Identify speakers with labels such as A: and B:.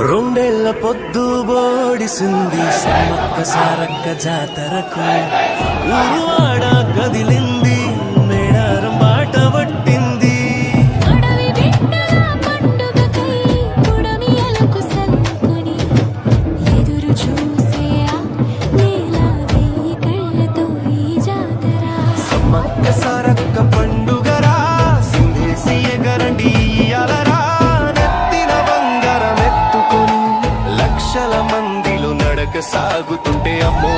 A: రెండేళ్ల పొద్దు బోడిసింది సమ్మక్క సారక్క జాతరకు ఊరువాడ కదిలింది మేడారం బాట పట్టింది సమ్మక్క సారక్క పండుగరా సిందేసి ఎగరండి అలరా లక్షల మందిలో నడక సాగుతుంటే అమ్మో